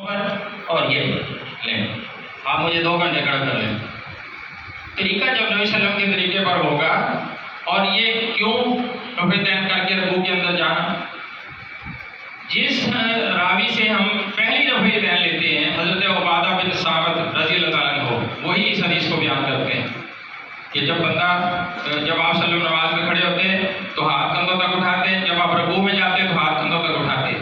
اور یہ لیں، آپ مجھے 2 گھنٹے کھڑا کر لیں۔ طریقہ جب نبی صلی اللہ علیہ وسلم کے طریقے پر ہوگا، اور یہ کیوں رفعتین کر کے رکوع کے اندر جانا؟ جس راوی سے ہم پہلی رفعتین لیتے ہیں، حضرت عبادہ بن صامت رضی اللہ تعالیٰ عنہ، وہی اس حدیث کو بیان کرتے ہیں کہ جب بندہ آپ صلی اللہ علیہ وسلم نماز میں کھڑے ہوتے ہیں تو ہاتھ کندھوں تک اٹھاتے ہیں، جب آپ رکوع میں جاتے ہیں تو ہاتھ کندھوں تک اٹھاتے ہیں۔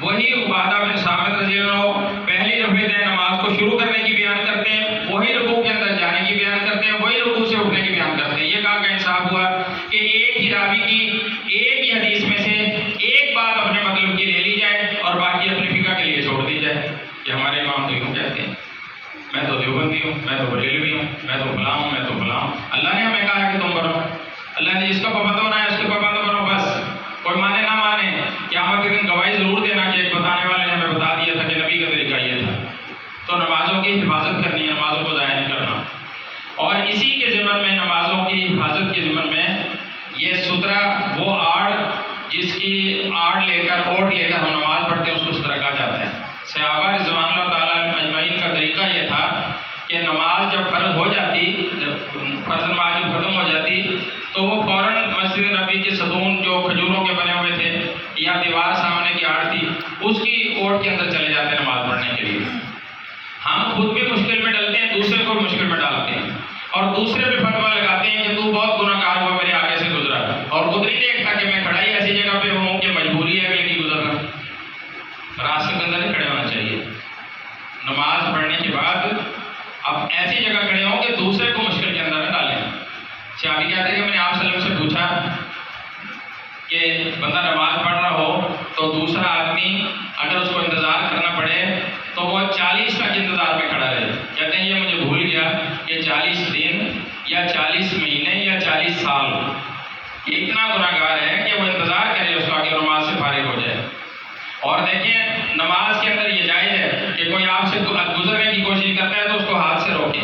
وہی عبادہ بن صامت رضی اللہ عنہ پہلی رفعتین نماز کو شروع کرنے کی بیان کرتے ہیں، وہی رکوع کے اندر جانے کی بیان کرتے ہیں، وہی رکوع سے اٹھنے کی بیان کرتے ہیں۔ یہ کہاں کا انصاف ہوا کہ ایک ہی راوی کی ایک ہی حدیث میں سے ایک بات اپنے مطلب کی لے لی جائے اور باقی اپنے فقہ کے لیے چھوڑ دی جائے کہ ہمارے امام تو یوں کہتے ہیں، میں تو دیوبندی ہوں، میں تو بریلوی ہوں، میں تو فلاں ہوں، میں تو فلاں ہوں۔ اللہ نے ہمیں کہا ہے کہ تم بنو، اللہ نے جس کا پابند ہونا ہے اس کے پابند بنو، بس کوئی مانے نہ مانے، قیامت کے دن گواہی ضرور دینا کہ ایک بتانے والے نے ہمیں بتا دیا تھا کہ نبی کا طریقہ یہ تھا۔ تو نمازوں کی حفاظت کرنی ہے، نمازوں کو ضائع نہیں کرنا، اور اسی کے ضمن میں نمازوں کی حفاظت کے ضمن میں یہ سترہ وہ آڑ جس کی آڑ لے کر اوٹ لے کر ہم نماز پڑھتے ہیں اس کو سترہ کہا جاتا ہے۔ صحابہ رضوان اللہ تعالیٰ اجمعین کا طریقہ یہ تھا کہ نماز جب فرض ہو جاتی، جب فرض نماز ختم ہو جاتی تو وہ فوراً مسجد نبی کے ستون جو کھجوروں کے بنے ہوئے تھے یا دیوار سامنے کی آڑ تھی اس کی اوٹ کے اندر چلے جاتے ہیں نماز پڑھنے کے لیے۔ ہم خود بھی مشکل میں ڈلتے ہیں، دوسرے کو مشکل میں ڈالتے ہیں، اور دوسرے پہ فتویٰ لگاتے ہیں کہ تو بہت گناہ گار ہوا میرے آگے سے گزرا، اور خود نہیں دیکھتا کہ میں کھڑا ہی ایسی جگہ پہ ہوں کہ مجبوری ہے اگلے کی گزرنا۔ راستے کے اندر نہیں کھڑے ہونا چاہیے۔ نماز پڑھنے کے بعد اب ایسی جگہ کھڑے ہوں کہ دوسرے کو مشکل کے اندر نہ ڈالیں۔ صحابی کہتے ہیں کہ میں نے آپ صلی اللہ علیہ وسلم سے پوچھا کہ بندہ نماز پڑھ رہا ہو تو دوسرا آدمی اگر اس کو انتظار کرنا پڑے تو وہ 40 تک انتظار میں کھڑا رہے۔ کہتے ہیں یہ مجھے بھول گیا کہ 40 دن یا 40 مہینے یا 40 سال یہ اتنا گناہ گار ہے کہ وہ انتظار کرے اس کا کہ نماز سے فارغ ہو جائے۔ اور دیکھیں نماز کے اندر یہ جائز ہے کہ کوئی آپ سے گزرنے کی کوشش کرتا ہے تو اس کو ہاتھ سے روکیں،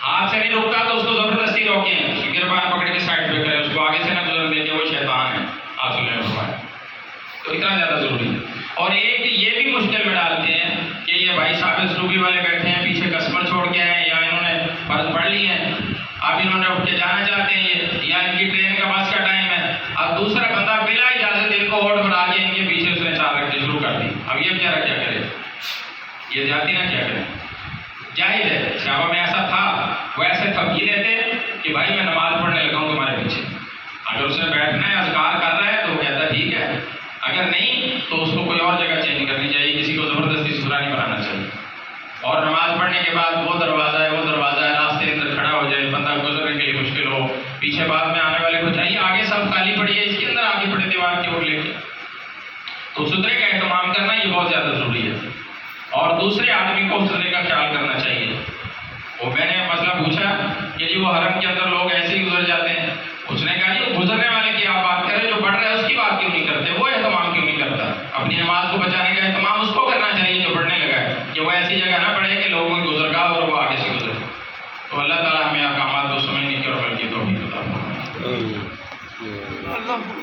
ہاتھ سے نہیں روکتا تو اس کو زبردستی روکیں، گربان پکڑ کے سائڈ پہ کریں، اس کو آگے سے نہ گزر دیں کہ وہ شیطان ہے، آپ صلی اللہ علیہ وسلم۔ تو اتنا زیادہ ضروری ہے۔ اور ایک یہ بھی مشکل میں ڈالتے ہیں کہ یہ بھائی صاحب اسلوبی والے بیٹھے ہیں، پیچھے کسٹمر چھوڑ کے آئے ہیں، یا انہوں نے فرض پڑھ لی ہے، اب انہوں نے اٹھ کے جانا چاہتے ہیں، یا ان کی ٹرین کا بس کا ٹائم ہے، اب دوسرا بندہ بلا اجازت ان کو ووٹ بنا کے ان کے پیچھے اس نے 4 رکھتے شروع کر دی۔ اب یہ بیچارہ کیا کرے؟ یہ جاتی نہ کیا کرے؟ جائز ہے، صحابہ میں ایسا تھا، وہ ایسے تھپکی دیتے کہ بھائی میں نماز پڑھنے لگا ہوں تمہارے پیچھے۔ اگر اس نے بیٹھنا ہے اذکار کر رہا ہے تو وہ کہتا ہے ٹھیک ہے، اگر نہیں تو اس کو کوئی اور جگہ چینج کرنی چاہیے، کسی کو زبردستی ستھرا نہیں بنانا چاہیے۔ اور نماز پڑھنے کے بعد وہ دروازہ ہے راستے کے اندر کھڑا ہو جائے، بندہ گزرنے کے لیے مشکل ہو، پیچھے بعد میں آنے والے کو چاہیے آگے سب خالی پڑی ہے، اس کے اندر آگے پڑے دیوار کی اوٹ لے کے۔ تو ستھرے کا اہتمام کرنا یہ بہت زیادہ ضروری ہے، اور دوسرے آدمی کو ستھرے کا خیال کرنا چاہیے۔ وہ میں نے مسئلہ پوچھا کہ جی وہ حرم کے اندر لوگ ایسے ہی گزر جاتے ہیں، اس نے کہا جی گزرنے والے کی آپ بات کریں، جو پڑھ رہا ہے اس کی بات کیوں نہیں کرتے؟ وہ اہتمام کیوں نہیں کرتا؟ اپنی نماز کو بچانے کا اہتمام اس کو کرنا چاہیے جو پڑھنے لگا ہے، کہ وہ ایسی جگہ نہ پڑھے کہ لوگوں کی گزرگاہ اور وہ آگے سے گزرے۔ تو اللہ تعالیٰ ہمیں احکامات کو سمجھنے کی اور عمل کی توفیق عطا فرمائے۔